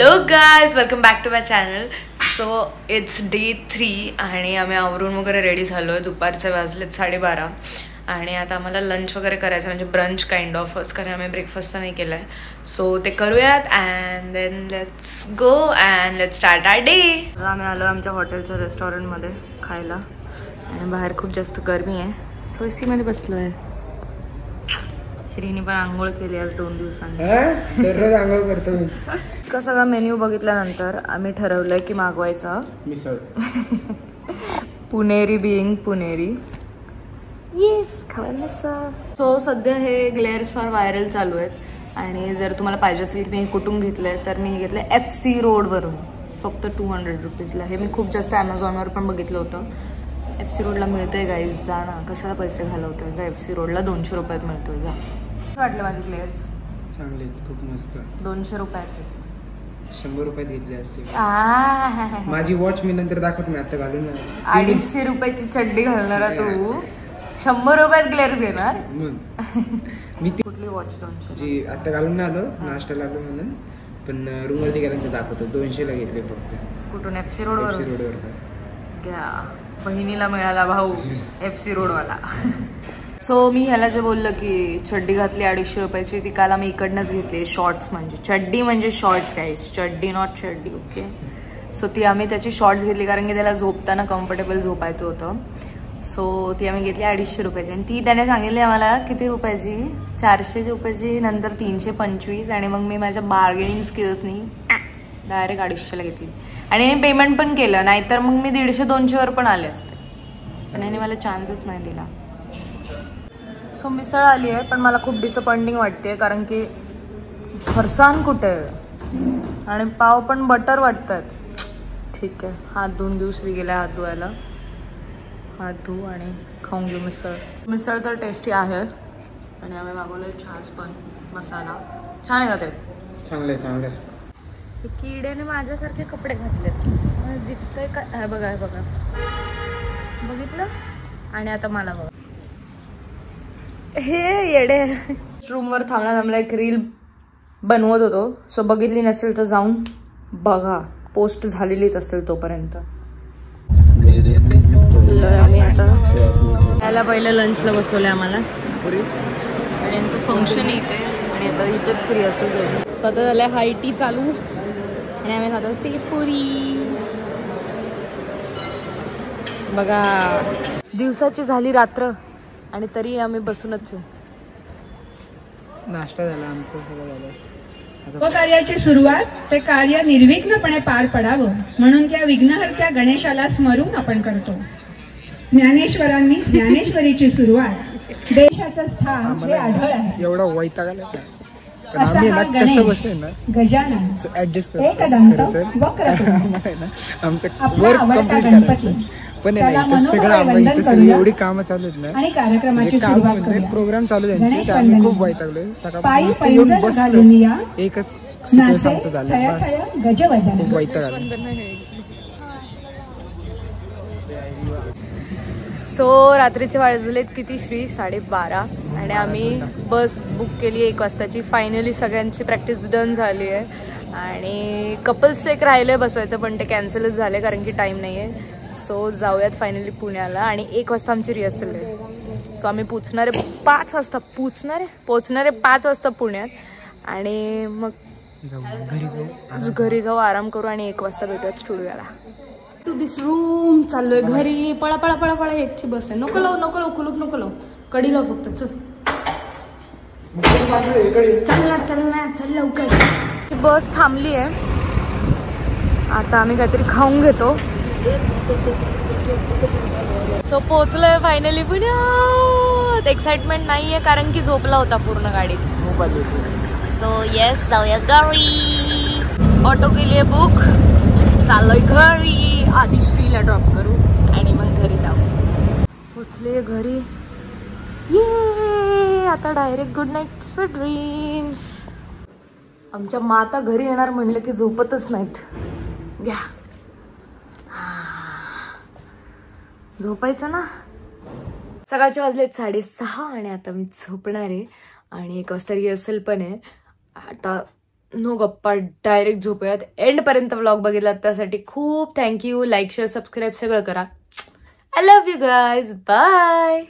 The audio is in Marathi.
Hello guys, welcome back to my channel. So it's day 3 आणि आम्ही आवरून वगैरे रेडी झालो आहे. दुपारचे वाजलेत 12:30 आणि आता आम्हाला लंच वगैरे करायचं, म्हणजे ब्रंच काइंड ऑफच, कारण आम्ही ब्रेकफास्ट नाही केला आहे. सो ते करूयात and then let's go and let's start our day. आम्ही आलो आमच्या हॉटेलच्या रेस्टॉरंटमध्ये खायला आणि बाहेर खूप जास्त गरमी आहे. सो एसीमध्ये बसलो आहे. श्रीनी पण आंघोळ केली आज 2 दिवसांनी. दररोज आंघोळ करतो मी. इतका सगळा मेन्यू बघितल्यानंतर आम्ही ठरवलंय की मागवायचं मिसळ. पुणेरी बिईंग पुणेरी. येस, खावा मिसळ. सो सध्या हे ग्लेअर्स फार व्हायरल चालू आहेत आणि जर तुम्हाला पाहिजे असेल की मी हे कुठून घेतलंय तर मी हे घेतलंय FC रोडवरून, फक्त 200 रुपीजला. हे मी खूप जास्त ॲमेझॉनवर पण बघितलं होतं. FC रोडला मिळतंय गाईज, जा ना, कशाला पैसे घालवतोय. जा FC रोडला 200 रुपयात मिळतोय. जा. वाटलं माझे ग्लेअर्स चांगले, खूप मस्त. 200 रुपयाचे 100 रुपयात घेतले असते. माझी वॉच मी नंतर दाखवतो, मी आता घालून. 250 रुपयाची चड्डी घालणारा तू 100 रुपयात ग्लेअर्स घेणार. मी कुठली वॉच? 200 जी आता घालून आलो, नाश्त्याला आलो म्हणून, पण रूम वरती गेल्यानंतर दाखवतो. 200 ला घेतले फक्त. कुठून? FC रोडवर. FC रोडवर घ्या, बहिणीला मिळाला भाऊ FC रोडवाला. सो मी ह्याला जे बोललं की चड्डी घातली 250 रुपयाची, ती काल आम्ही इकडनंच घेतली. शॉर्ट्स म्हणजे चड्डी म्हणजे शॉर्ट्स गाईस, चड्डी नॉट चड्डी. ओके. सो ती आम्ही त्याची शॉर्ट्स घेतली कारण की त्याला झोपताना कम्फर्टेबल झोपायचं होतं. सो ती आम्ही घेतली 250 रुपयाची आणि ती त्याने सांगितली आम्हाला किती रुपयाची? 400 रुपयाची, नंतर 325 आणि मग मी माझ्या बार्गेनिंग स्किल्सनी डायरेक्ट 250ला घेतली आणि पेमेंट पण केलं. नाहीतर मग मी 150-200 वर पण आले असते, पण याने मला चान्सच नाही दिला. सो मिसळ आली आहे, पण मला खूप डिसअपॉइंटिंग वाटते कारण की फरसाण कुठे आहे आणि पाव पण बटर वाटतात. ठीक आहे, हात धुवून देऊ. श्री गेला हात धुवायला. हात धुवू आणि खाऊन घेऊ मिसळ. मिसळ तर टेस्टी आहे आणि आम्ही मागवलं छास पण, मसाला छान आहे का? ते चांगले चांगले. किड्याने माझ्यासारखे कपडे घातलेत, दिसतंय का? बघा बघा, बघितलं. आणि आता मला बघा, हे येडे रूमवर थांबला एक रील बनवत होतो. सो बघितली नसेल तर जाऊन बघा, पोस्ट झालेलीच असेल तोपर्यंत. आम्ही आता याला पहिलं लंचला बसवलं आम्हाला आणि यांचं फंक्शन इथे आणि आता इथेच फ्री असेल. स्वतः झालं हाय टी चालू आणि आम्ही खातो सेपुरी. बघा, दिवसाची झाली रात्र आणि तरी आम्ही बसूनच आहे. नाश्ता झाला आमचं, सगळं झालं. कार्याची सुरुवात ते कार्य निर्विघ्नपणे पार पडावं म्हणून त्या विघ्नहर्त्या गणेशाला स्मरून आपण करतो. ज्ञानेश्वरांनी ज्ञानेश्वरीची सुरुवात देशाचं स्थान हे आढळ आहे. एवढा वैताग आला असा हा गणेश गजानन एकदंत वक्रतुंड आपला आवडता गणपती. त्याला मनोभावे वंदन करूया कामं चालू आहेत ना आणि कार्यक्रमाची सुरुवात करूया. प्रोग्राम चालू गणेश आहे, खूप वैतागलोय. पायी पैंजण घालून या, एकच नाचे थय थय गजवदन. सो रात्रीचे वाजलेत किती श्री? 12:30 आणि आम्ही बस बुक केली 1 वाजताची. फायनली सगळ्यांची प्रॅक्टिस डन झाली आहे आणि कपल्स एक राहिले बसवायचं, पण ते कॅन्सलच झाले कारण की टाईम नाही आहे. सो जाऊयात फायनली पुण्याला आणि 1 वाजता आमची रिहर्सल आहे. सो आम्ही पोचणारे 5 वाजता पुण्यात आणि मग घरी जाऊ, आराम करू आणि 1 वाजता भेटूयात स्टुडिओला. टू दिस रूम चाललोय घरी. पळा पळा पळा पळा, एकची बस आहे. नको लाव कुलूप नको लाव, कडी लाव फक्त. चल लवकर. बस थांबली आहे, आता आम्ही काहीतरी खाऊन घेतो. सो पोचलोय फायनली पुण्यात. एक्साइटमेंट नाहीये कारण की झोपला होता पूर्ण गाडीत. सो येस, जाऊया घरी. ऑटो केलीये बुक, चाललोय घरी. आधी श्रीला ड्रॉप करू आणि मग घरी जाऊ. पोचले घरी. ये आता direct good night sweet dreams. आमच्या माता घरी येणार म्हणले की झोपतच नाहीत. घ्या, झोपायचं ना. सकाळचे वाजलेत 6:30 आणि आता मी झोपणार आहे आणि 1 वाजता रिहर्सल पण आहे. आता नो गप्पा, डायरेक्ट झोपूयात. एंड पर्यंत व्लॉग बघितलात त्यासाठी खूप थँक्यू. लाईक शेअर सबस्क्राईब सगळं करा. I love you guys. Bye.